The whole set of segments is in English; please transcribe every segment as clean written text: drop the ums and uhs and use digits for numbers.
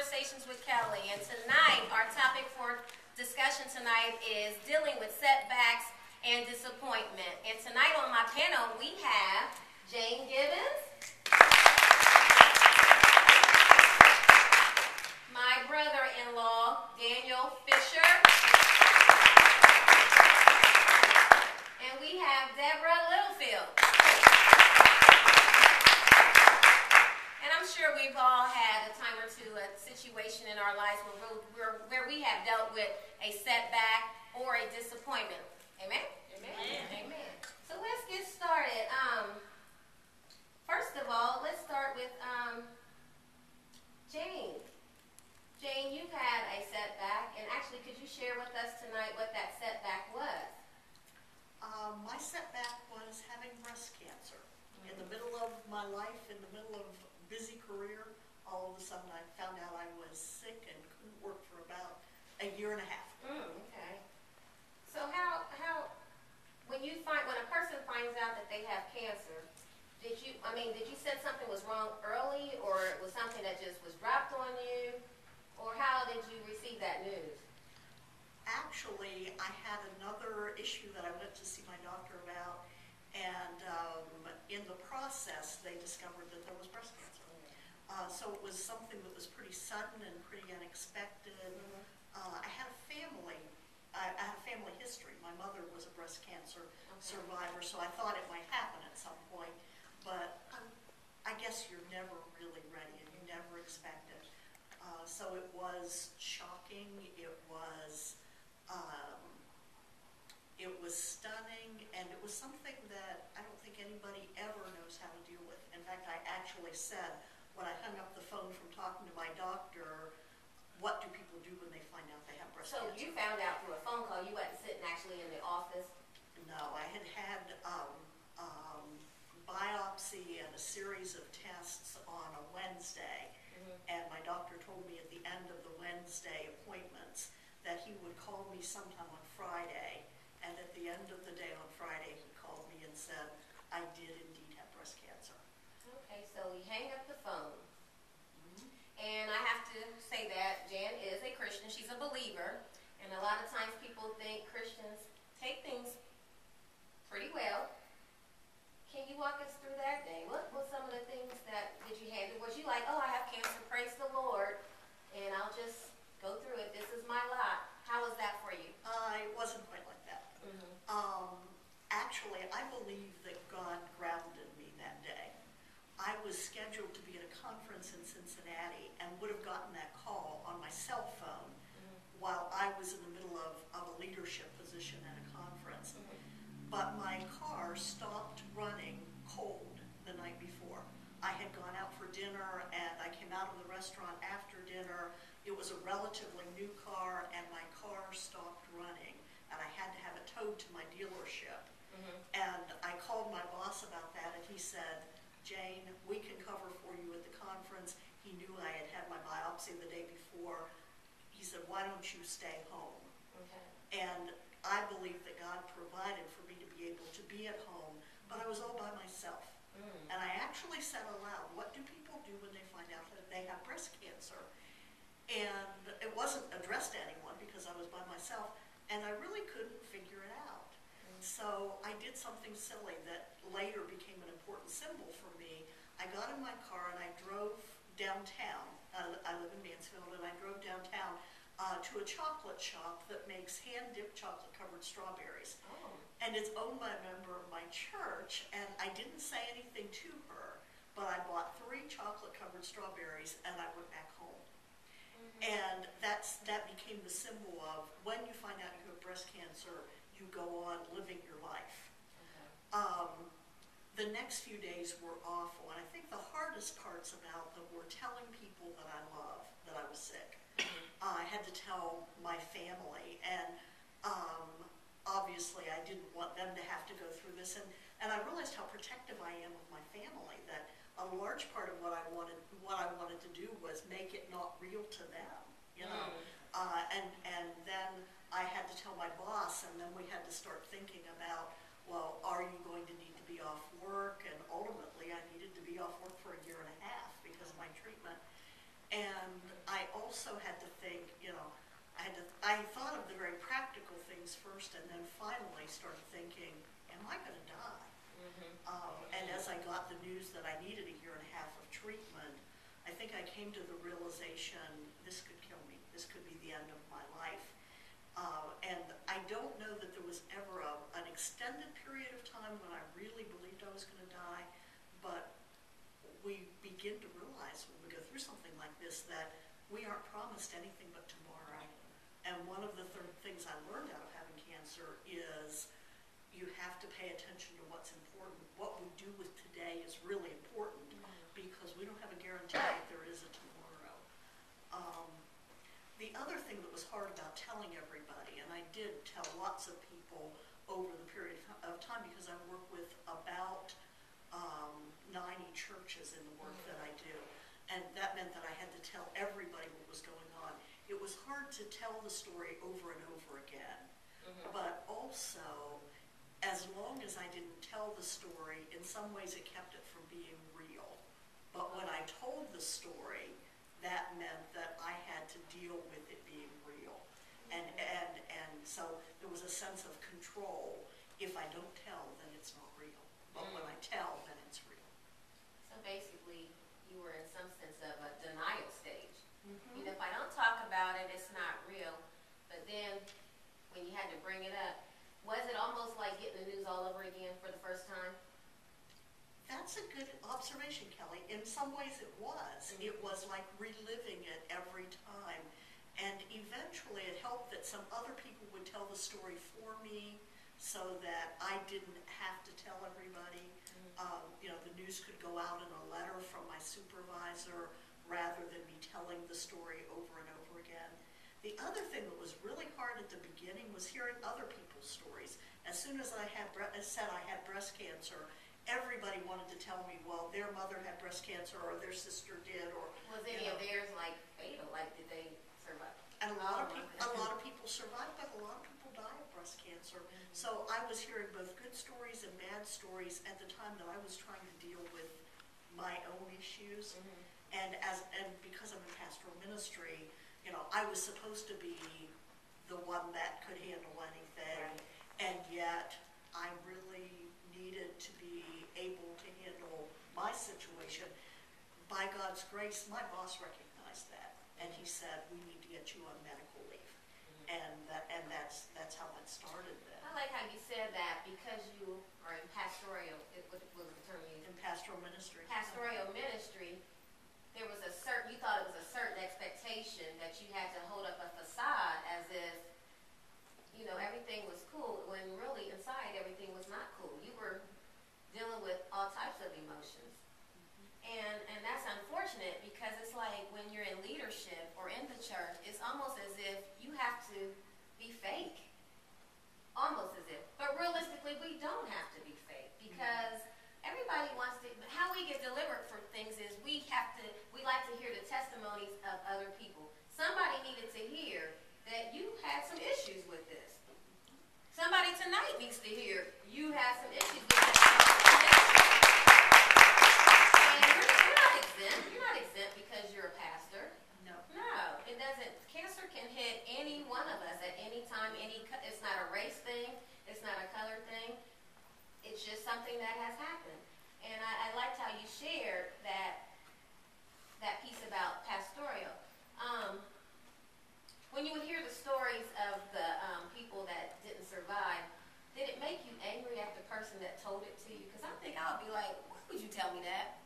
Conversations with Kelly, and tonight our topic for discussion tonight is dealing with setbacks and disappointment. And tonight on my panel we have Jane Gibbons, my brother-in-law Daniel Fisher, and we have Deborah Littlefield. And I'm sure we've all had a time or two, a situation in our lives where we have dealt with a setback or a disappointment. Amen? Amen. Amen. So let's get started. First of all, let's start with Jane. Jane, you've had a setback, and actually, could you share with us tonight what that setback was? My setback was having breast cancer. In the middle of my life, in the middle of busy career, all of a sudden I found out I was sick and couldn't work for about a year and a half. Okay. So how when a person finds out that they have cancer, did you sense something was wrong early, or it was something that just was dropped on you, or how did you receive that news? Actually, I had another issue that I went to see my doctor about, and in the process they discovered that there was breast cancer. So it was something that was pretty sudden and pretty unexpected. I had a family history. My mother was a breast cancer survivor, so I thought it might happen at some point. But I guess you're never really ready, and you never expect it. So it was shocking. It was stunning, and it was something that I don't think anybody ever knows how to deal with. In fact, I actually said, when I hung up the phone from talking to my doctor, what do people do when they find out they have breast cancer? So you found out through a phone call. You wasn't sitting actually in the office? No, I had biopsy and a series of tests on a Wednesday, and my doctor told me at the end of the Wednesday appointments that he would call me sometime on Friday, and at the end of the day on Friday he called me and said, I did indeed have breast cancer. Okay, so we hang up the phone. And I have to say that Jan is a Christian. She's a believer. And a lot of times people think Christians take things pretty well. Can you walk us through that day? What were some of the things that did you handle? Was you like, oh, I have cancer, praise the Lord, and I'll just go through it. This is my lot. How was that for you? It wasn't quite like that. Actually, I believe that God grounded me that day. I was scheduled to be at a conference in Cincinnati and would have gotten that call on my cell phone while I was in the middle of a leadership position at a conference. But my car stopped running cold the night before. I had gone out for dinner, and I came out of the restaurant after dinner. It was a relatively new car, and my car stopped running, and I had to have it towed to my dealership. And I called my boss about that, and he said, Jane, we can cover for you at the conference. He knew I had had my biopsy the day before. He said, why don't you stay home? And I believe that God provided for me to be able to be at home, but I was all by myself. And I actually said aloud, what do people do when they find out that they have breast cancer? And it wasn't addressed to anyone because I was by myself, and I really couldn't figure it out. So I did something silly that later became an important symbol for me. I got in my car and I drove downtown. I live in Mansfield, and I drove downtown to a chocolate shop that makes hand-dipped chocolate-covered strawberries. And it's owned by a member of my church, and I didn't say anything to her, but I bought 3 chocolate-covered strawberries, and I went back home. And that became the symbol of when you find out you have breast cancer, you go on living your life. The next few days were awful, and I think the hardest parts about them were telling people that I love that I was sick. I had to tell my family, and obviously I didn't want them to have to go through this, and I realized how protective I am of my family, that a large part of what I wanted to do was make it not real to them, you know. And then I had to tell my boss, and then we had to start thinking about, well, are you going to need to be off work? And ultimately I needed to be off work for a year and a half because of my treatment. And I also had to think, I thought of the very practical things first, and then finally started thinking, am I going to die? And as I got the news that I needed a year and a half of treatment, I think I came to the realization, this could kill me. This could be the end of my life. And I don't know that there was ever an extended period of time when I really believed I was going to die, but we begin to realize when we go through something like this that we aren't promised anything but tomorrow. And one of the things I learned out of having cancer is you have to pay attention to what's important. What we do with today is really important because we don't have a guarantee that there is a tomorrow. The other thing that was hard about telling everybody, and I did tell lots of people over the period of time because I work with about 90 churches in the work that I do, and that meant that I had to tell everybody what was going on. It was hard to tell the story over and over again, but also, as long as I didn't tell the story, in some ways it kept it from being real. But when I told the story, that meant that I had to deal with it being real. And so there was a sense of control. If I don't tell, then it's not real. But when I tell, then it's real. So basically, you were in some sense of a denial stage. If I don't talk about it, it's not real. But then, when you had to bring it up, was it almost like getting the news all over again for the first time? That's a good observation, Kelly. In some ways it was. It was like reliving it every time. And eventually it helped that some other people would tell the story for me so that I didn't have to tell everybody. The news could go out in a letter from my supervisor rather than me telling the story over and over again. The other thing that was really hard at the beginning was hearing other people's stories. As soon as I said I had breast cancer, everybody wanted to tell me, well, their mother had breast cancer or their sister did, or was any of theirs like fatal? Like, did they survive? And a lot of people survived, but a lot of people die of breast cancer. So I was hearing both good stories and bad stories at the time that I was trying to deal with my own issues. And because I'm in pastoral ministry, I was supposed to be the one that could handle anything, and yet I really needed to be able to handle my situation. By God's grace, my boss recognized that, and he said, we need to get you on medical leave. And that's how that started then. I like how you said that because you are in pastoral, what was the term you used? In pastoral ministry. Pastoral ministry, there was you thought it was a certain expectation that you had to hold up a facade as if, everything was cool, when really inside everything was not cool. You were dealing with all types of emotions. And that's unfortunate because it's like when you're in leadership or in the church, it's almost as if you have to be fake. Almost as if. But realistically, we don't have to be fake because everybody wants to, how we get delivered for things is we like to hear the testimonies of other people. Somebody needed to hear that you had some issues with this. Somebody tonight needs to hear you had some issues with this. And you're not exempt. You're not exempt because you're a pastor. No. No, it doesn't. Cancer can hit any one of us at any time. It's not a race thing. It's not a color thing. It's just something that has happened. And I liked how you shared that piece about pastoral. When you would hear the stories of the people that didn't survive, did it make you angry at the person that told it to you? Because I think I would be like, why would you tell me that?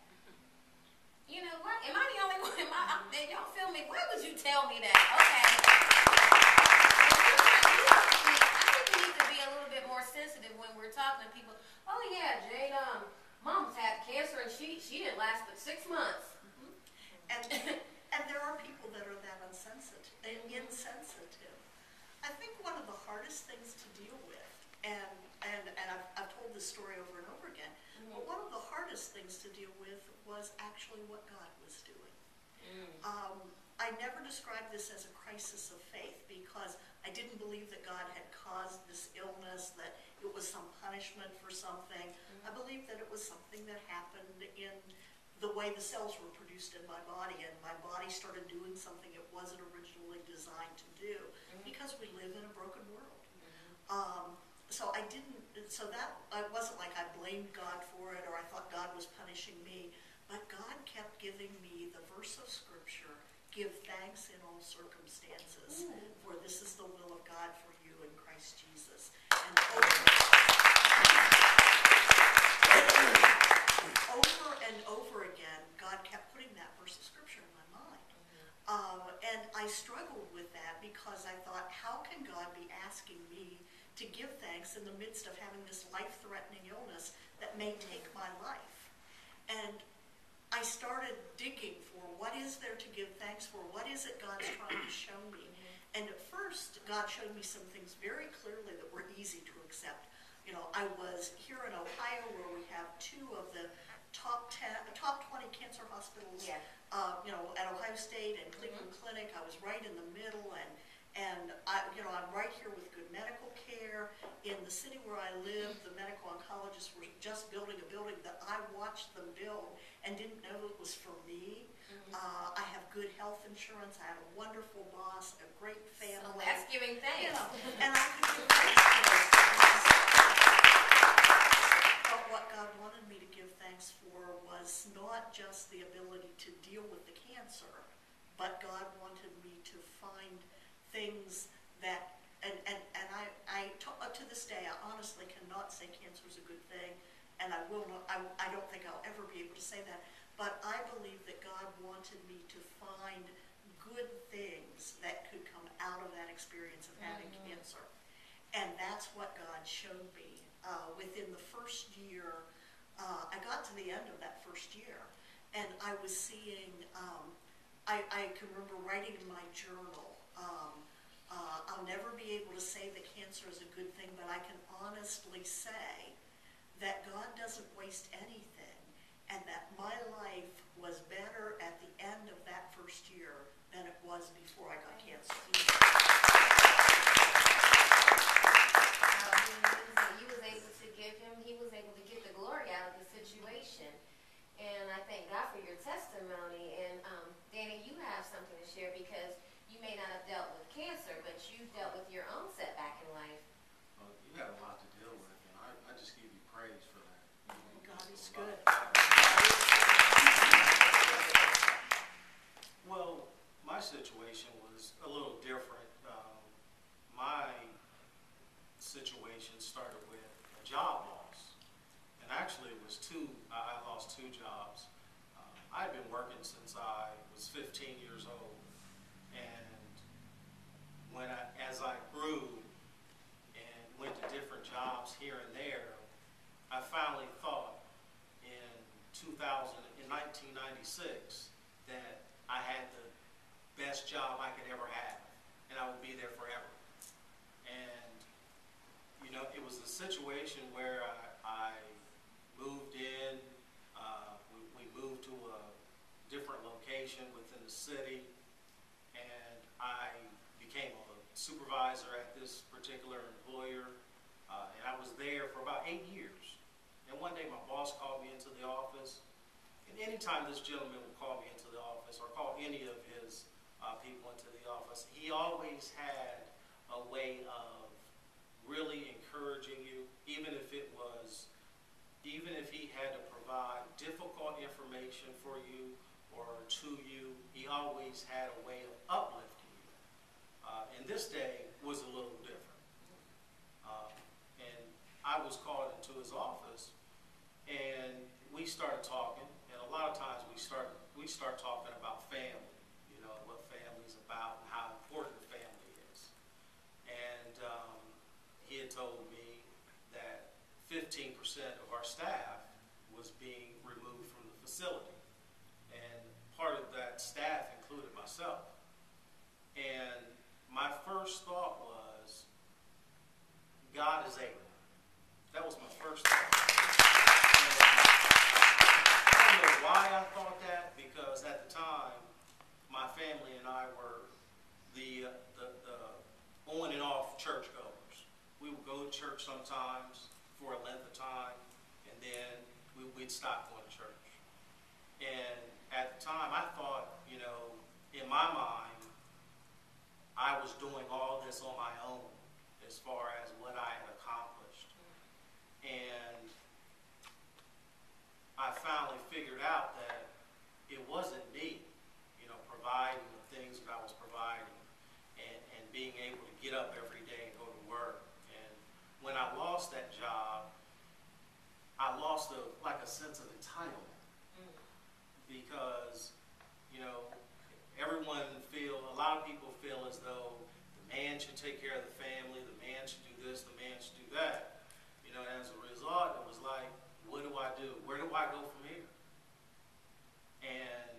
What? Am I the only one? Y'all feel me? Why would you tell me that? Okay. I think we need to be a little bit more sensitive when we're talking to people. Oh yeah, Jane, Mom's had cancer and she didn't last but 6 months. And there are people that are that insensitive. I think one of the hardest things to deal with, and I've told this story over and over again, but one of the hardest things to deal with was actually what God was doing. I never described this as a crisis of faith because I didn't believe that God had caused this illness, that it was some punishment for something. I believed that it was something that happened in the way the cells were produced in my body, and my body started doing something it wasn't originally designed to do, because we live in a broken world. So I didn't, so that, it wasn't like I blamed God for it or I thought God was punishing me, but God kept giving me the verse of Scripture, give thanks in all circumstances, for this is the will of God for you in Christ Jesus. And over and over again, God kept putting that verse of Scripture in my mind. And I struggled with that because I thought, how can God be asking me to give thanks in the midst of having this life-threatening illness that may take my life? And I started digging for what is there to give thanks for? What is it God's trying to show me? And at first, God showed me some things very clearly that were easy to accept. You know, I was here in Ohio where we have 2 of the top 20 cancer hospitals, you know, at Ohio State and Cleveland Clinic. I was right in the middle, and I'm right here with good medical care. In the city where I live, the medical oncologists were just building a building that I watched them build and didn't know it was for me. I have good health insurance. I have a wonderful boss, a great family. So that's giving thanks. You know, and I could give thanks for those things. But what God wanted me to give thanks for was not just the ability to deal with the cancer, but God wanted me to find things that, and to this day, I honestly cannot say cancer is a good thing, and I will not, I don't think I'll ever be able to say that, but I believe that God wanted me to find good things that could come out of that experience of having cancer. And that's what God showed me. Within the first year, I got to the end of that first year, and I was seeing, I can remember writing in my journal, I'll never be able to say that cancer is a good thing, but I can honestly say that God doesn't waste anything, and that my life was better at the end of that first year than it was before I got cancer. He was able to get the glory out of the situation. And I thank God for your testimony. And Danny, you have something to share because you may not have dealt with cancer, but you dealt with your own setback in life. Well, you had a lot to deal with, and I just give you praise for that. God is good. Well, my situation was a little different. My situation started with a job loss, and actually it was I lost 2 jobs. I had been working since I was 15 years old, and as I grew and went to different jobs here and there, I finally thought in 1996 that I had the best job I could ever have, and I would be there forever. And you know, it was a situation where I moved in. We moved to a different location within the city, and I became a supervisor at this particular employer, and I was there for about 8 years. And one day my boss called me into the office, and anytime this gentleman would call me into the office or call any of his people into the office, he always had a way of really encouraging you, even if he had to provide difficult information for you or to you, he always had a way of uplifting you. And this day was a little different. And I was called into his office, and we started talking, and a lot of times we start talking about family, you know, what family's about and how important family is. And he had told me that 15% of our staff was being removed from the facility. And part of that staff included myself. And my first thought was, God is able. That was my first thought. And I don't know why I thought that, because at the time, my family and I were the on and off churchgoers. We would go to church sometimes for a length of time, and then we'd stop going to church. And at the time, I thought, you know, in my mind, I was doing all this on my own as far as what I had accomplished. And I finally figured out that it wasn't me, providing the things that I was providing and being able to get up every day and go to work. And when I lost that job, I lost a sense of entitlement because, a lot of people feel as though the man should take care of the family, the man should do this, the man should do that. As a result, it was like, what do I do? Where do I go from here? And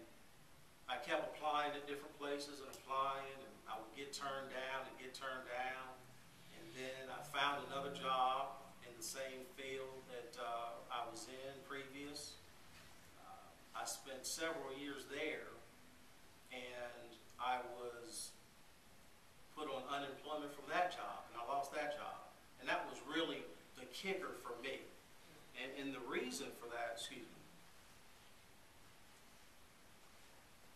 I kept applying at different places and applying, and I would get turned down and get turned down. And then I found another job in the same field that I was in previous. I spent several years there, and I was put on unemployment from that job, and I lost that job. And that was really the kicker for me. And the reason for that,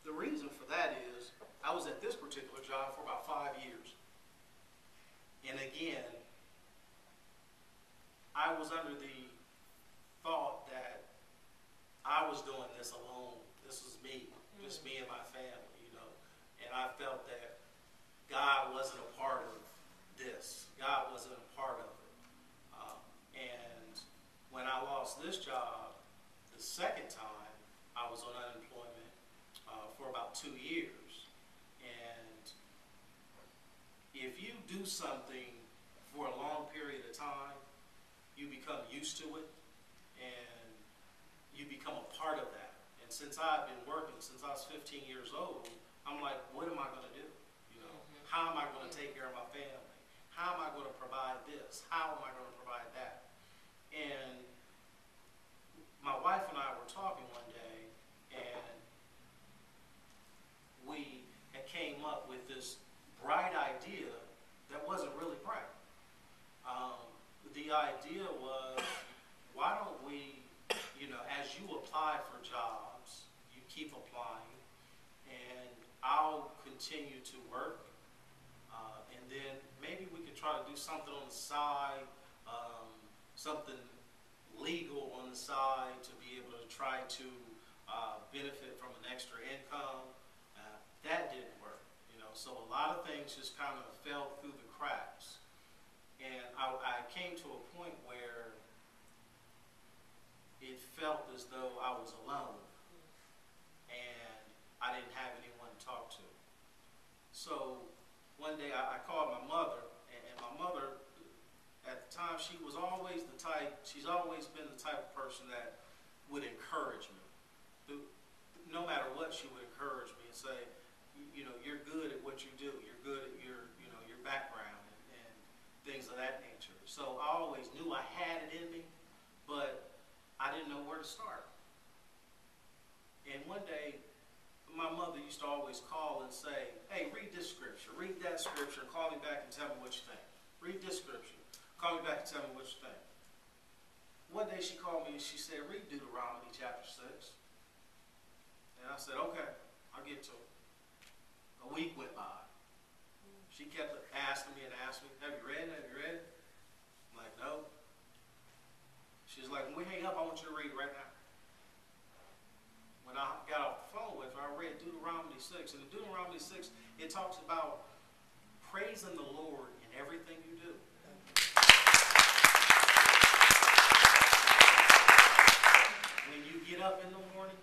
the reason for that is I was at this particular job for about 5 years. And again, I was under the thought that I was doing this alone. This was me, just me and my family, And I felt that God wasn't a part of this. God wasn't a part of it. And when I lost this job, the second time, I was on unemployment for about 2 years. And if you do something for a long period of time, you become used to it, and you become a part of that. And since I've been working since I was 15 years old, I'm like, what am I going to do? How am I going to take care of my family? How am I going to provide this? How am I going to provide that? And my wife and I were talking one day, and we had came up with this bright idea that wasn't really bright. The idea was, why don't we, as you apply for jobs, you keep applying, and I'll continue to work, and then maybe we could try to do something on the side, something legal on the side to be able to try to benefit from an extra income. That didn't work, so a lot of things just kind of fell through the cracks. And I came to a point where it felt as though I was alone, and I didn't have anyone to talk to. So one day I called my mother, and my mother, at the time, she's always been the type of person that would encourage me. No matter what, she would encourage me and say, you're good at what you do. You're good at your background and things of that nature. So I always knew I had it in me, but I didn't know where to start. And one day, my mother used to always call and say, hey, read this scripture, read that scripture, call me back and tell me what you think. Read this scripture, call me back and tell me what you think. One day she called me and she said, read Deuteronomy chapter 6. And I said, okay, I'll get to it. A week went by. She kept asking me, have you read it? Have you read it? I'm like, no. She's like, when we hang up, I want you to read it right now. When I got off the phone with her, I read Deuteronomy 6. And in Deuteronomy 6, it talks about praising the Lord in everything you do. When you get up in the morning,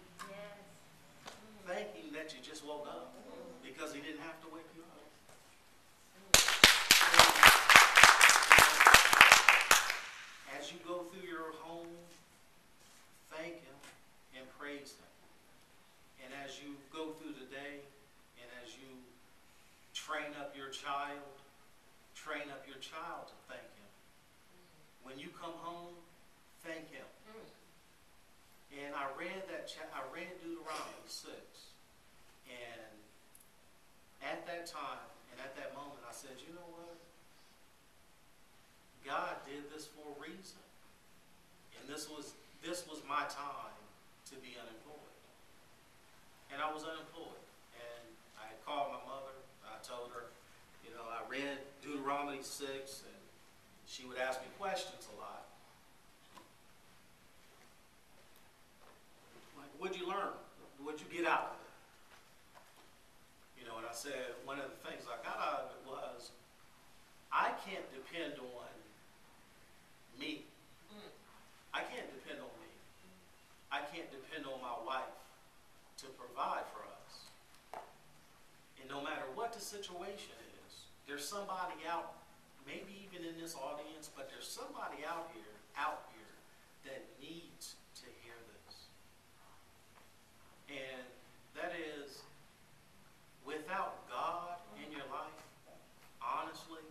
thanking that you just woke up because he didn't have to wake you up. As you go through your home, thank him and praise him. And as you go through the day, and as you train up your child to thank him. When you come home, thank him. And I read Deuteronomy 6, and at that time and at that moment, I said, you know what? God did this for a reason, and this was my time to be unemployed, and I was unemployed. And I called my mother. I told her, 26, and she would ask me questions a lot. Like, what'd you learn? What'd you get out of it? You know, and I said, one of the things I got out of it was, I can't depend on me. I can't depend on me. I can't depend on my wife to provide for us. And no matter what the situation is, there's somebody out, maybe even in this audience, but there's somebody out here that needs to hear this. And that is, without God in your life, honestly,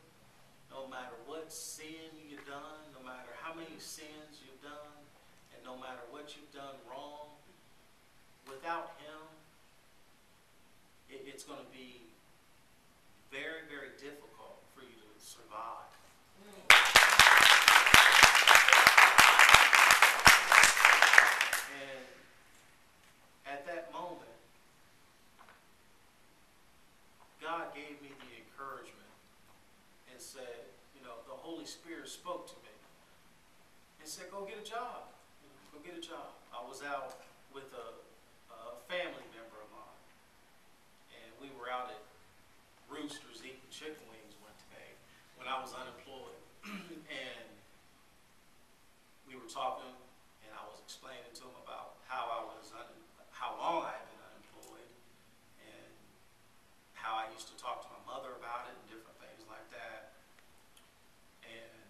no matter what sin you've done, no matter how many sins you've done, and no matter what you've done wrong, without Him, it's going to be very, very difficult for you to survive. And at that moment, God gave me the encouragement and said, you know, the Holy Spirit spoke to me and said, go get a job. Go get a job. I was out with a family member of mine, and we were out at Roosters eating chicken wings one day when I was unemployed. And we were talking, and I was explaining to him about how long I had been unemployed, and how I used to talk to my mother about it and different things like that. And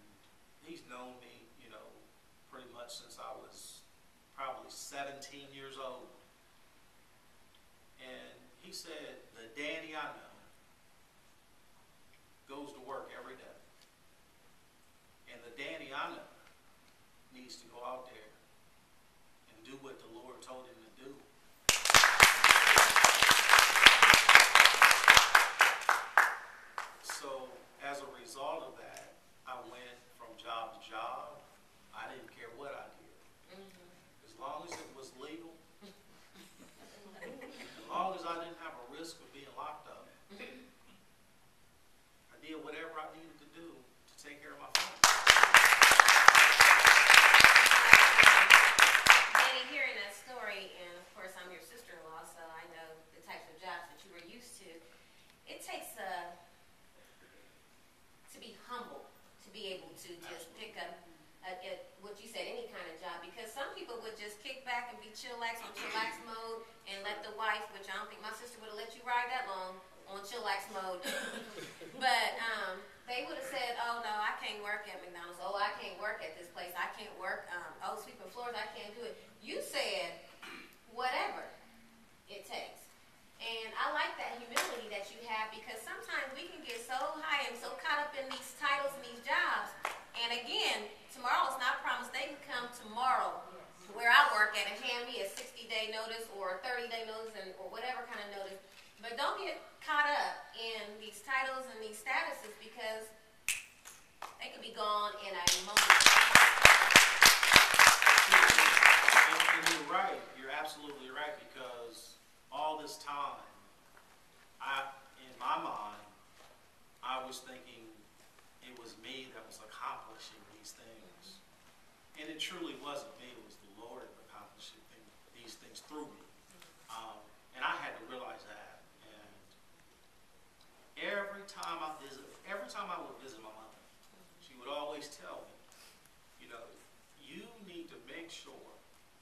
he's known me, you know, pretty much since I was probably 17 years old. And he said, the Danny I know goes to work every day. And the Danny I know needs to go out there and do what the Lord told him to do. So as a result of that, I went from job to job. I didn't care what I did. As long as it was legal, as long as I didn't have a risk of being locked up, I did whatever I needed to do to take care of my family. Danny, hearing that story, and of course I'm your sister-in-law, so I know the types of jobs that you were used to. It takes to be humble to be able to just pick up what you said, any kind of job, because some people would just kick back and be chillax on chillax mode and let the wife, which I don't think my sister would have let you ride that long on chillax mode, but they would have said, oh no, I can't work at McDonald's, oh I can't work at this place, I can't work, oh sweeping floors, I can't do it. You said whatever it takes. And I like that humility that you have, because sometimes we can get so high and so caught up in these titles and these jobs. And again, tomorrow is not promised. They can come tomorrow where I work at and hand me a 60-day notice or a 30-day notice or whatever kind of notice. But don't get caught up in these titles and these statuses, because they could be gone in a moment. And you're right. You're absolutely right, because all this time, in my mind, I was thinking it was me that was accomplishing these things. And it truly wasn't me. It was the Lord accomplishing these things through me. And I had to realize that. And every time I would visit my mother, she would always tell me, you know, you need to make sure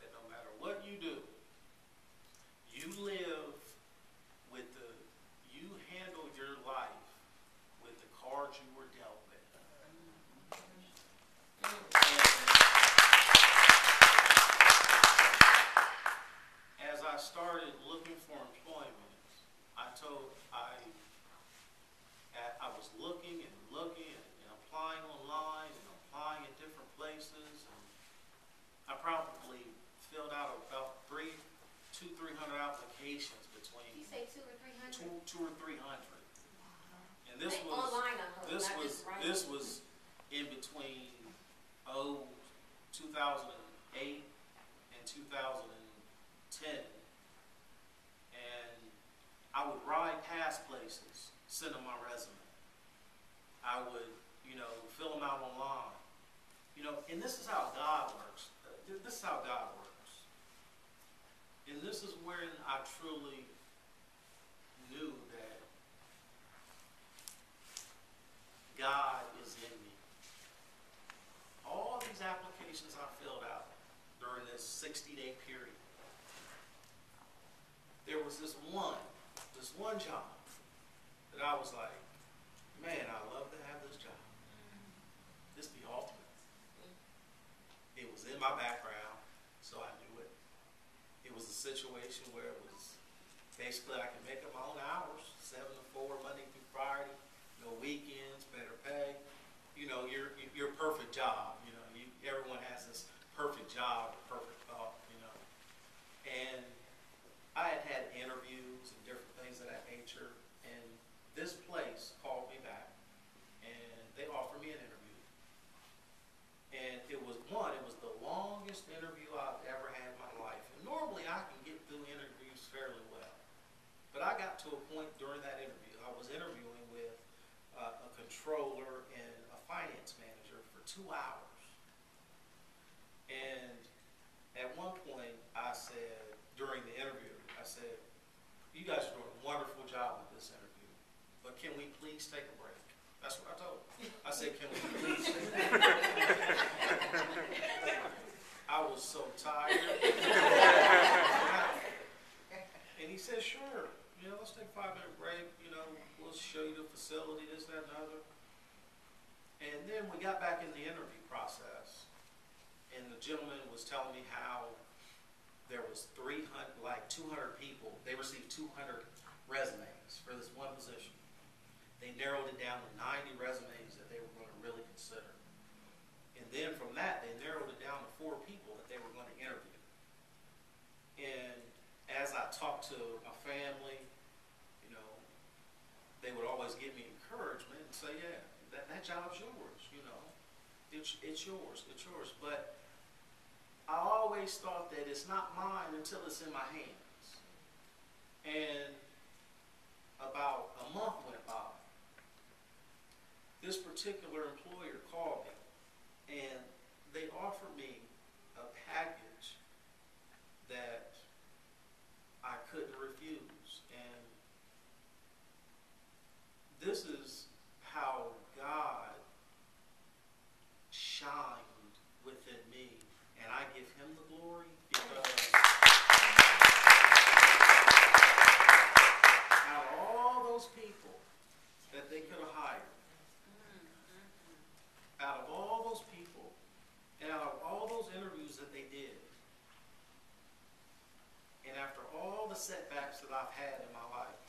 that no matter what you do, you handle your life with the cards you were dealt with. And as I started looking for employment, I was looking and applying online and applying at different places, and I probably filled out about 300 applications between. You say 200 or 300? Two or 300. And this was online, I hope, this was in between 2008 and 2010. And I would ride past places, send them my resume. I would fill them out online. And this is how God works. This is how God works. And this is when I truly knew that God is in me. All these applications I filled out during this 60-day period, there was this one job that I was like, man, I love to have this job. This is the ultimate. It was in my background, so I knew it. It was a situation where it was basically I could make up my own hours, 7 to 4, Monday through Friday, no weekends, better pay. Your perfect job. Everyone has this perfect job, perfect thought. And I had interviews and different things of that nature, and this place called me back, and they offered me an interview. And it was the longest interview I've ever had in my life. And normally I can get through interviews fairly well. But I got to a point during that interview, I was interviewing with a controller and a finance manager for 2 hours. And at one point I said, during the interview, I said, you guys are doing a wonderful job with this interview, but can we please take a break? That's what I told him. I said, can we please take a break? I was so tired. And he said, sure, let's take a 5-minute break, we'll show you the facility, this, that, and the other. And then we got back in the interview process, and the gentleman was telling me how there was 200 people. They received 200 resumes for this one position. They narrowed it down to 90 resumes that they were going to really consider. And then from that, they narrowed it down to 4 people that they were going to interview. And as I talked to my family, they would always give me encouragement and say, yeah, that job's yours, It's yours. But I always thought that it's not mine until it's in my hands. And about a month went by. This particular employer called me, and they offered me a package that I couldn't refuse. And this is how God shined within me. And I give him the glory because out of all those people that they could have hired, out of all those people, and out of all those interviews that they did, and after all the setbacks that I've had in my life,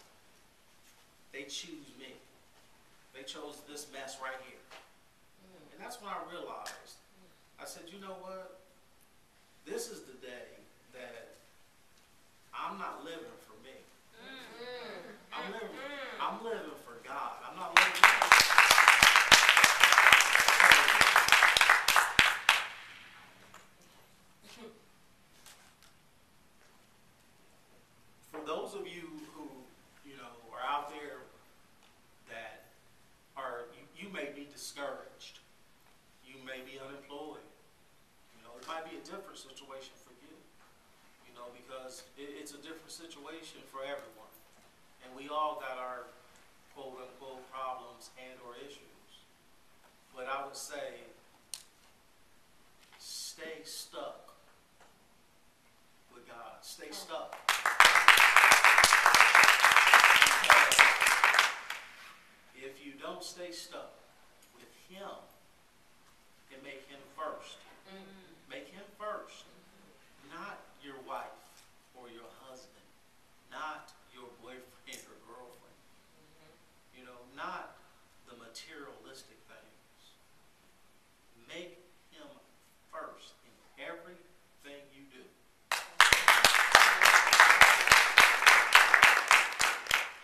they choose me. They chose this mess right here. And that's when I realized, I said, you know what? This is the day that I'm not living for me. I'm living for God. I'm not living for me. For those of you who, are out there that you may be discouraged. You may be unemployed. It might be a different situation for you, because it's a different situation for everyone. And we all got our quote-unquote problems and or issues. But I would say, stay stuck with God. Stay stuck. Because if you don't stay stuck with him and make him first, make him first, not your wife or your husband, not your boyfriend or girlfriend, not the materialistic things. Make him first in everything you do.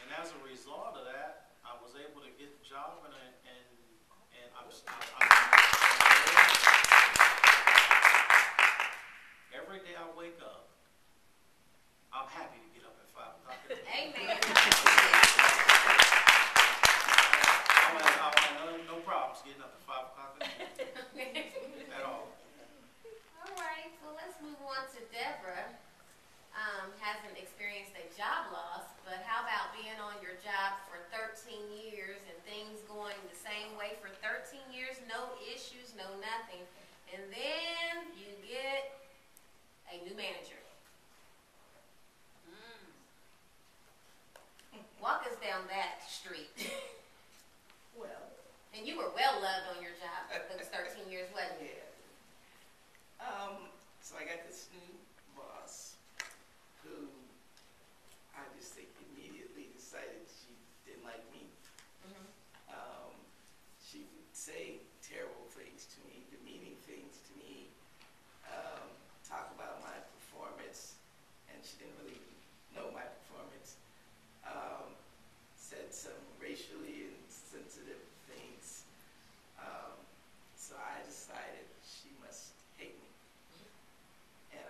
And as a result of that, I was able to get the job, and I'm every day I wake up, I'm happy to get up at 5 o'clock. Amen. I have no problems getting up on your job for 13 years and things going the same way for 13 years, no issues, no nothing. And then you get a new manager. Walk us down that street. Well, And you were well loved on your job for those 13 years, wasn't you? yeah. So I got this new boss who I just think immediately decided she didn't like me. Mm-hmm. She would say terrible things to me, demeaning things to me, talk about my performance, and she didn't really know my performance. Said some racially insensitive things. So I decided she must hate me. And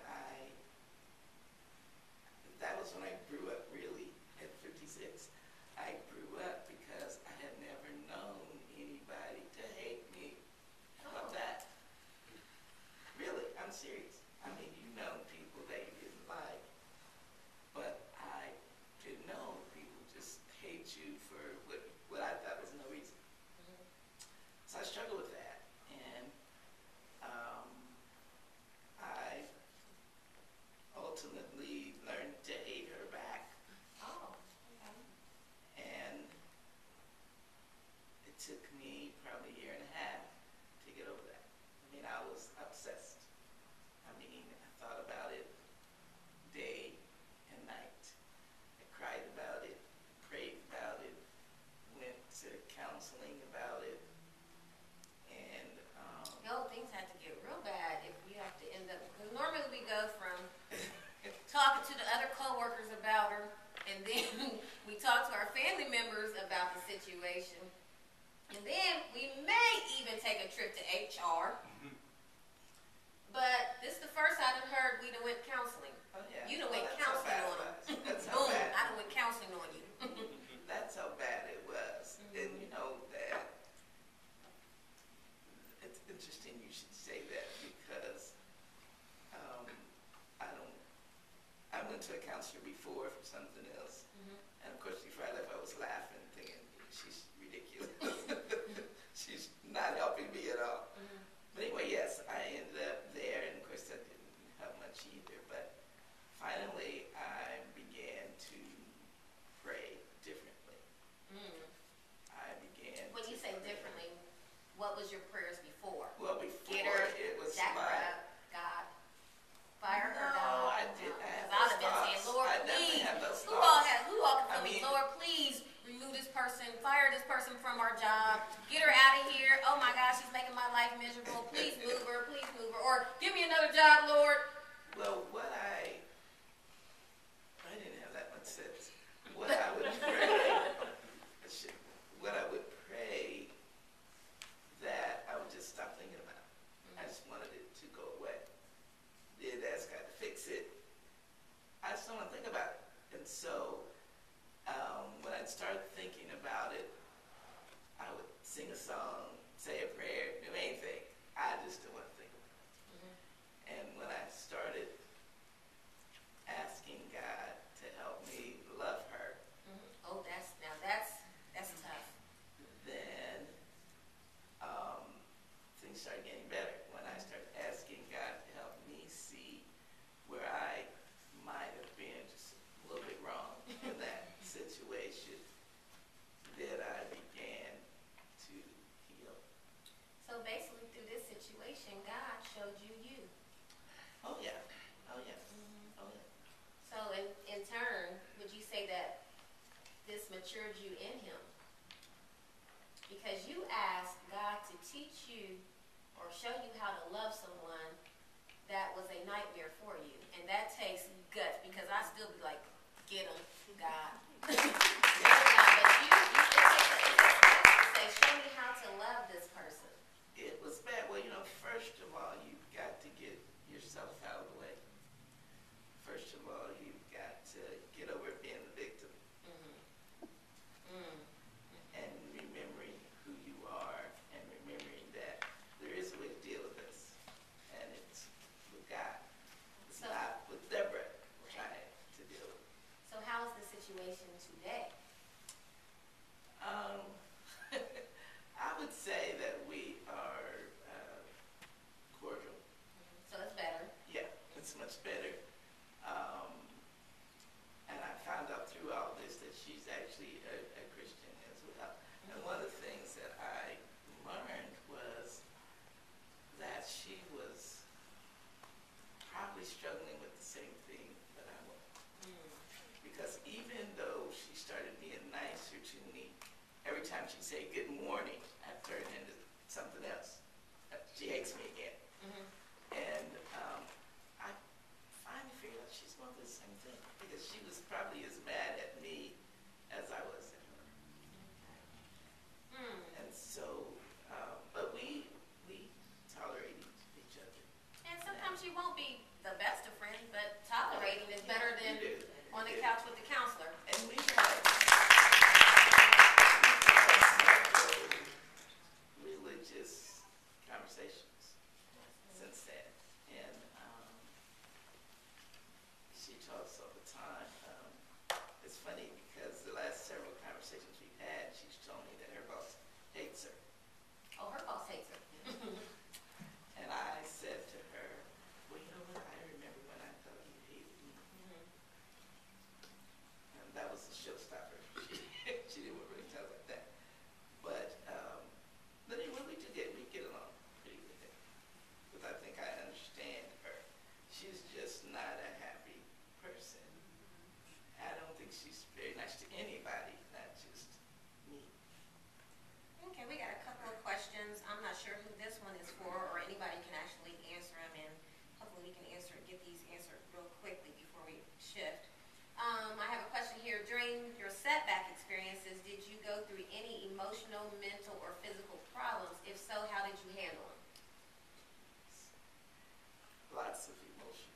that was when I grew up really at 56. I grew up because I had never known anybody to hate me. How about that? Really, I'm serious. I mean, you know people that you didn't like, but I didn't know people just hate you for what I thought was no reason. So I struggled with that, and I ultimately learned to hate her back, Oh, okay. and it took me probably a year and a half to get over that. I mean, I was obsessed. I mean, I thought about it day and night. I cried about it, prayed about it, went to counseling about it, and Yo, things have to get real bad if you have to end up, because normally we go from talking to the other coworkers about her, and then we talk to our family members about the situation, and then we may even take a trip to HR. But this is the first I done heard we done went counseling. oh yeah, You done well, went that's how counseling bad it on was. them. That's how Boom, bad. I done went counseling on you. That's how bad it was. And you know that it's interesting you should say that because I went to a counselor before for something else. And of course before I left I was laughing thinking she's ridiculous. She's not helping me at all. But anyway, yes, I ended up there, and of course that didn't help much either. But finally I began to pray differently. I began When to you say pray. differently, what was your prayers before? Well, before Get her, it was jack her like, up, God, fire her no, down. I didn't have Because those I'd have been saying, thoughts. Lord, I definitely please, have those who all thoughts. can I tell me, mean- Lord, please remove this person, fire this person from our job, get her out of here. Oh my gosh, she's making my life miserable. Please move her, or give me another job, Lord. Well, I didn't have that much sense. What I would pray, what I would pray that I would just stop thinking about. I just wanted it to go away. Did ask God to fix it. I just don't want to think about it. And so when I'd start thinking about it, I would sing a song, say a prayer, do anything. I just didn't want to think about it. And when I started asking God to help me love her, Oh, that's tough. then things started getting better. When I started asking God to help me see where I might have been just a little bit wrong in that situation, then I began to heal. So basically, through this situation, God showed you you. Oh yeah, oh yeah, oh yeah. So in turn, would you say that this matured you in Him? Because you asked God to teach you or show you how to love someone that was a nightmare for you. And that takes guts, because I still be like, get him, God. Get him, God. But it takes guts to say, show me how to love this person. It was bad. Well, first of all, you've got to get yourself out of the way. First of all, you've got to get over being the victim and remembering who you are and remembering that there is a way to deal with this. And it's with God. It's So- not with Deborah trying to deal with it. So how is the situation today? probably struggling with the same thing, but I won't. Because even though she started being nicer to me, every time she'd say good morning, I turned into something else. She hates me again. And I finally figured out she's going through the same thing, because she was probably as mad at me as I was at her. And so, but we tolerate each other. And sometimes you won't be the best of friends, but tolerating is better than on the couch with the counselor. And we've had religious conversations since then. And she talks all the time. It's funny because the last several conversations we've had, she's told me that her boss hates her. Oh, her boss hates her. And I said to her, well, you know what? I remember when I thought you hated me. And that was a showstopper. She didn't really tell like that. But anyway, we get along pretty good. Because I think I understand her. She's just not a happy person. I don't think she's very nice to anybody, not just me. Okay, we got a couple of questions. I'm not sure who this one is for, or anybody can actually answer them, and hopefully we can get these answered real quickly before we shift. I have a question here. During your setback experiences, did you go through any emotional, mental, or physical problems? If so, how did you handle them? Lots of emotion.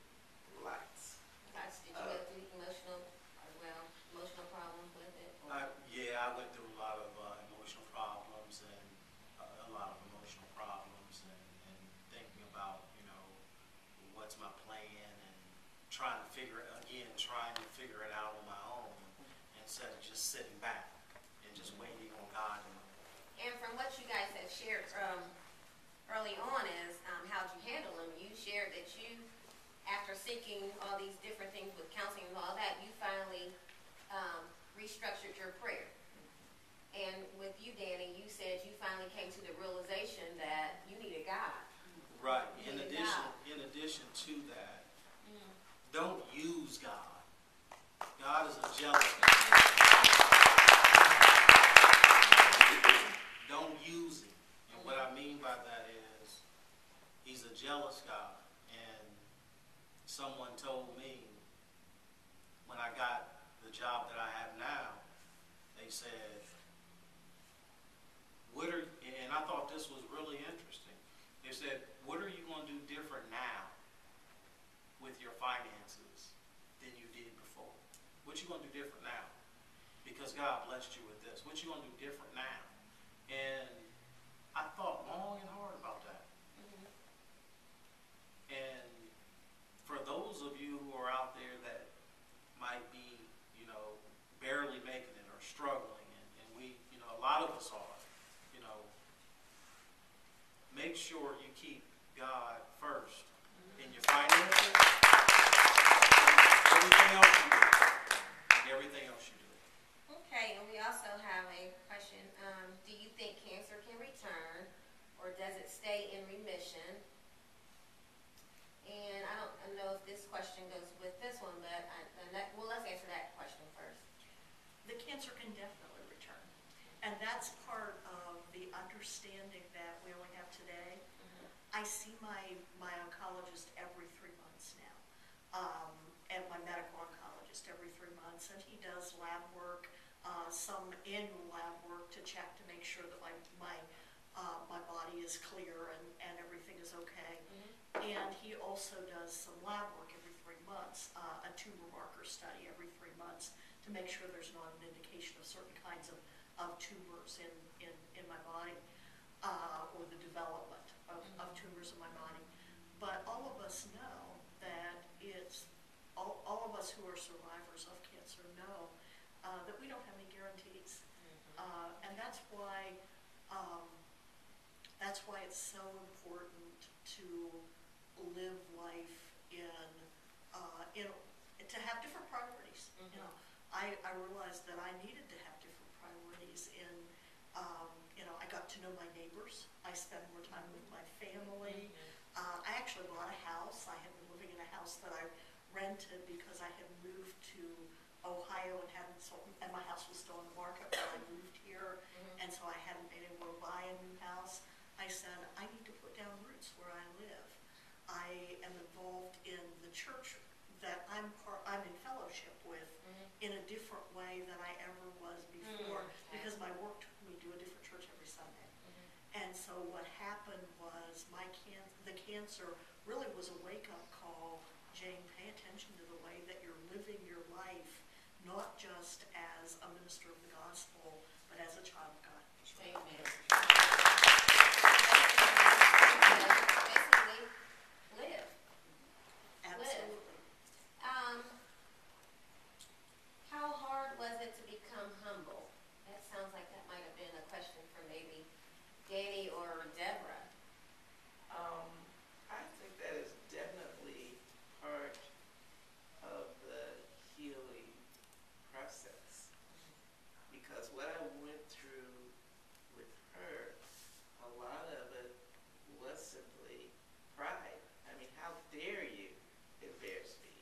Lots. Did you go through emotional problems with it? Yeah, I went through a lot of emotional problems and thinking about, what's my plan, and trying to figure it out on my own instead of just sitting back and just waiting on God to move. And from what you guys have shared early on is how'd you handle them? You shared that you, after seeking all these different things with counseling and all that, you finally restructured your prayer. And with you, Danny, you said you finally came to the realization that you needed God. Right. In addition to that, don't use God. God is a jealous God. Don't use him. And what I mean by that is, he's a jealous God. And someone told me when I got the job that I have now, they said, and I thought this was really interesting. They said, what are you going to do different now with your finances than you did before? What you going to do different now? Because God blessed you with this. What you going to do different now? And I thought long and hard about that. And for those of you who are out there that might be, barely making it or struggling, and we, a lot of us are, make sure you keep God first in your finances, everything else you do. Okay, and we also have a question. Do you think cancer can return, or does it stay in remission? And I don't know if this question goes with this one, but let's answer that question first. The cancer can definitely return. And that's part of the understanding that we only have today. I see my oncologist every 3 months now, and my medical oncologist every 3 months, and he does lab work, some annual lab work to check to make sure that my body is clear and everything is okay. And he also does some lab work every 3 months, a tumor marker study every 3 months to make sure there's not an indication of certain kinds of tumors in my body, or the development of tumors in my body. But all of us know that all of us who are survivors of cancer know that we don't have any guarantees. And that's why it's so important to live life to have different priorities. I realized that I needed to have different priorities I got to know my neighbors. I spent more time with my family. I actually bought a house. I had been living in a house house that I rented because I had moved to Ohio and hadn't sold, and my house was still in the market when I moved here, and so I hadn't been able to buy a new house. I said, I need to put down roots where I live. I am involved in the church that I'm in fellowship with in a different way than I ever was before, because my work took me to a different church every Sunday. And so what happened was the cancer really was a wake-up call. Jane, pay attention to the way that you're living your life, not just as a minister of the gospel, but as a child of God. Amen. Basically, live. Absolutely. How hard was it to become humble? That sounds like that might have been a question for maybe Danny or Deborah. I think that is definitely part of the healing process, because what I went through with her, a lot of it was simply pride. I mean, how dare you embarrass me?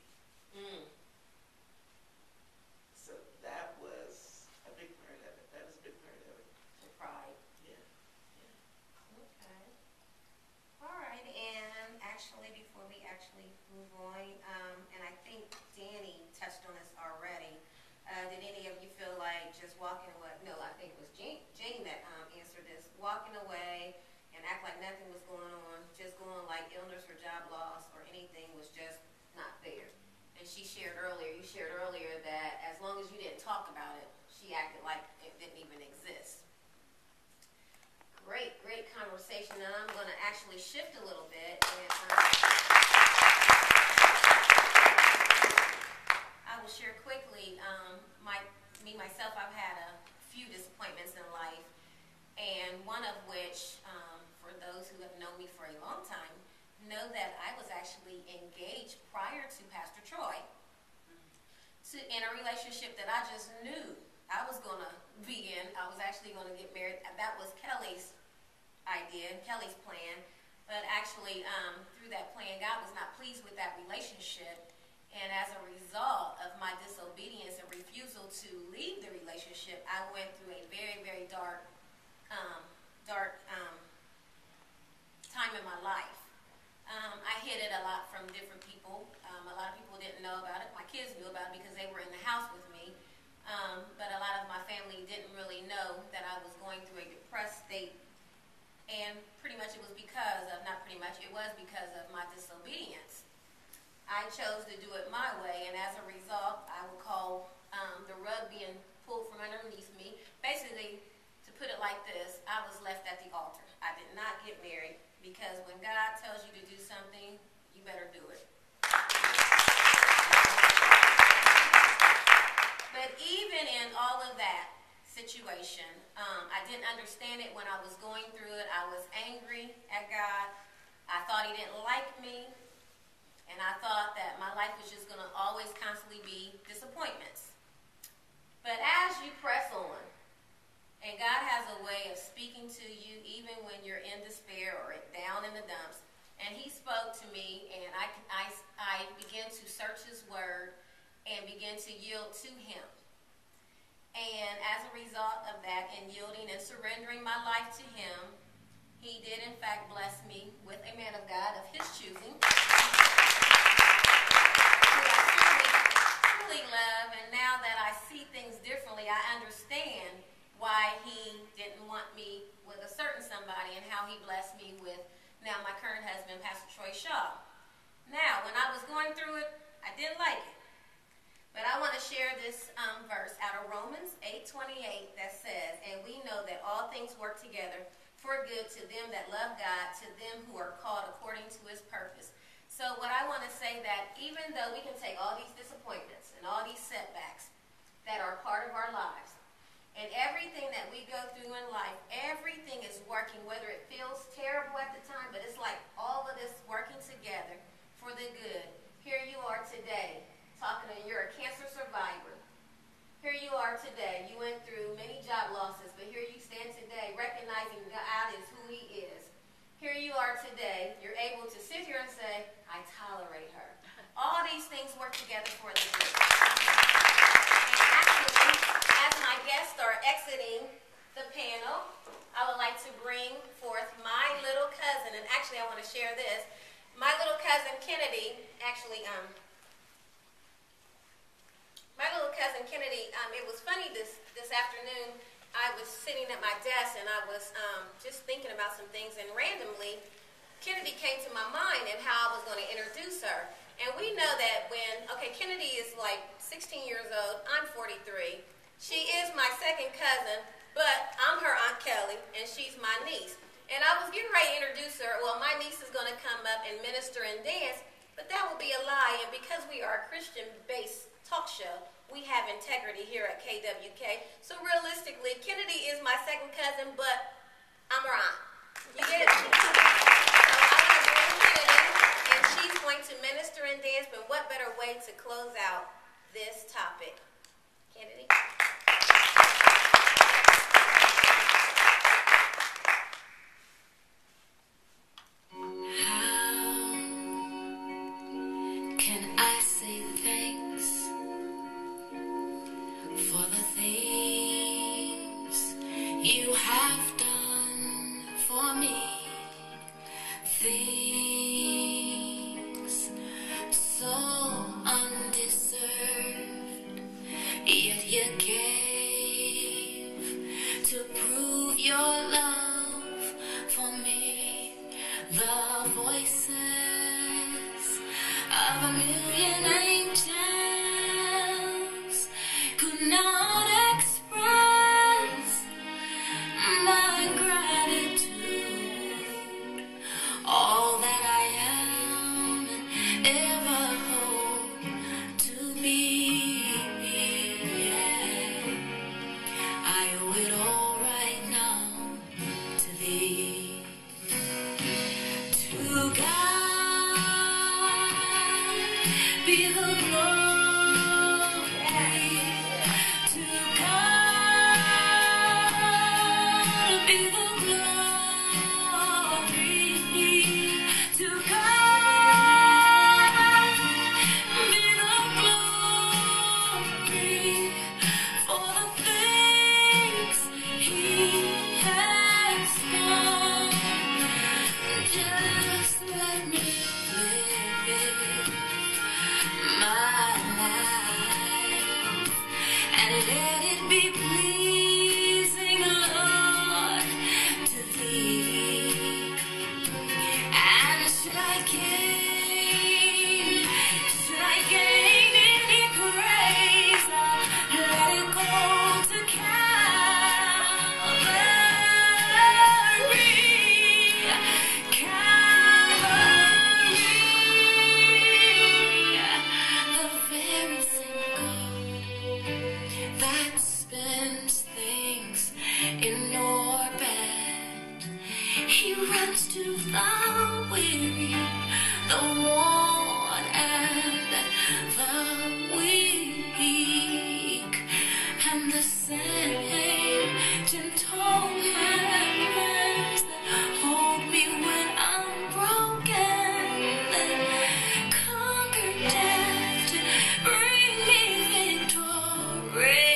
So that was a big part of it. That was a big part of it. The pride. Yeah. Okay. All right, and actually, before we actually move on, and I think Danny touched on this already, did any of you feel like just walking away? No, I think it was Jane that answered this. Walking away and act like nothing was going on, just going like illness or job loss or anything was just not fair. And you shared earlier that as long as you didn't talk about it, she acted like it didn't even exist. Great conversation, and I'm going to actually shift a little bit. And, I will share quickly, myself, I've had a few disappointments in life, and one of which, for those who have known me for a long time, know that I was actually engaged prior to Pastor Troy in a relationship that I just knew I was going to be in. I was actually going to get married. That was Kelly's idea, Kelly's plan. But actually, through that plan, God was not pleased with that relationship. And as a result of my disobedience and refusal to leave the relationship, I went through a very, very dark time in my life. I hid it a lot from different people. A lot of people didn't know about it. My kids knew about it because they were in the house with me. But a lot of my family didn't really know that I was going through a depressed state. And pretty much it was because of my disobedience. I chose to do it my way, and as a result, I would call the rug being pulled from underneath me. Basically, to put it like this, I was left at the altar. I did not get married, because when God tells you to do something, you better do it. But even in all of that situation, I didn't understand it when I was going through it. I was angry at God. I thought he didn't like me. And I thought that my life was just going to always constantly be disappointments. But as you press on, and God has a way of speaking to you even when you're in despair or down in the dumps, and he spoke to me, and I began to search his word and began to yield to him. And as a result of that, and yielding and surrendering my life to him, he did in fact bless me with a man of God of his choosing, love. And now that I see things differently, I understand why he didn't want me with a certain somebody and how he blessed me with now my current husband, Pastor Troy Shaw. Now, when I was going through it, I didn't like it. But I want to share this verse out of Romans 8:28 that says, and we know that all things work together for good to them that love God, to them who are called according to his purpose. So what I want to say that even though we can take all these disappointments and all these setbacks that are part of our lives, and everything that we go through in life, everything is working, whether it feels terrible at the time, but it's like all of this working together for the good. Here you are today, talking to you're a cancer survivor. Here you are today. You went through many job losses, but here you stand today, recognizing God is who he is. Here you are today. You're able to sit here and say, I tolerate her. All these things work together for the good. And actually, as my guests are exiting the panel, I would like to bring forth my little cousin. And actually, I want to share this. My little cousin Kennedy, it was funny this afternoon. I was sitting at my desk and I was just thinking about some things, and randomly, Kennedy came to my mind and how I was going to introduce her. And we know that Kennedy is like 16 years old. I'm 43. She is my second cousin, but I'm her Aunt Kelly, and she's my niece. And I was getting ready to introduce her. Well, my niece is going to come up and minister and dance, but that would be a lie. And because we are a Christian-based talk show, we have integrity here at KWK. So realistically, Kennedy is my second cousin, but I'm her aunt. You get it? So I'm going to bring Kennedy, and she's going to minister and dance, but what better way to close out this topic? Kennedy? You have done for me things so undeserved, yet you gave to prove your love for me. The voices of a million angels could not express my gratitude, all that I am and ever hope to be. Yeah. I owe it all right now to thee. To God be the glory. To God be the glory. To God be the glory for the things He has done. Just let me live my life and let it be pleasing, Lord, to Thee. And should I gain any praise, let it go to Calvary. The very same God that spends things in orbit, He runs to the weary, the worn and the weak, and the same gentle hands that hold me when I'm broken, that conquer death to bring me victory.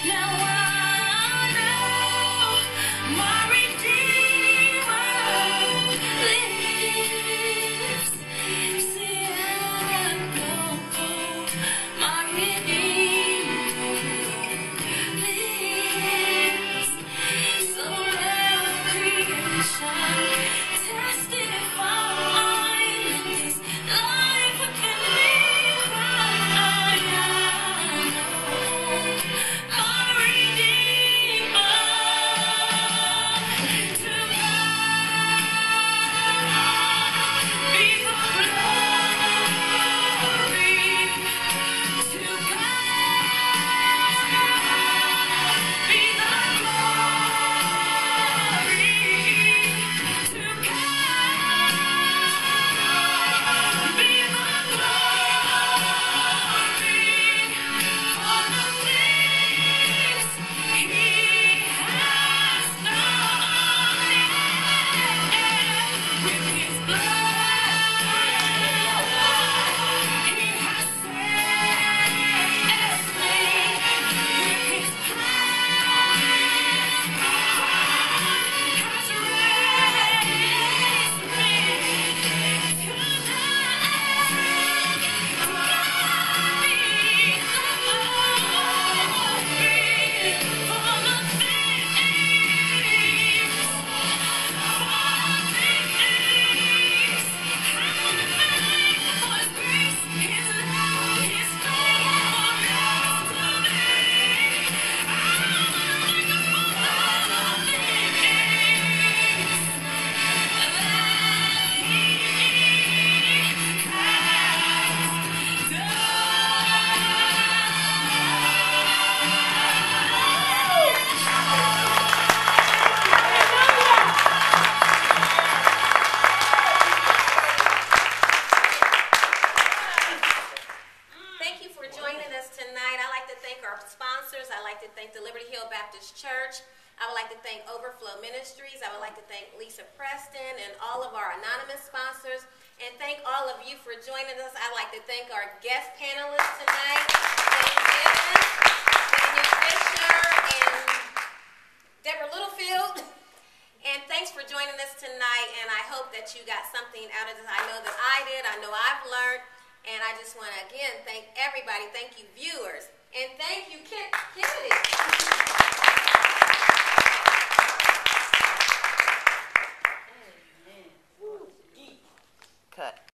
Now I know my Redeemer lives. Liberty Hill Baptist Church. I would like to thank Overflow Ministries. I would like to thank Lisa Preston and all of our anonymous sponsors. And thank all of you for joining us. I'd like to thank our guest panelists tonight, James Gibbons, Daniel Fisher, and Deborah Littlefield. And thanks for joining us tonight, and I hope that you got something out of this. I know that I did. I know I've learned. And I just want to, again, thank everybody. Thank you, viewers. And thank you, Kennedy.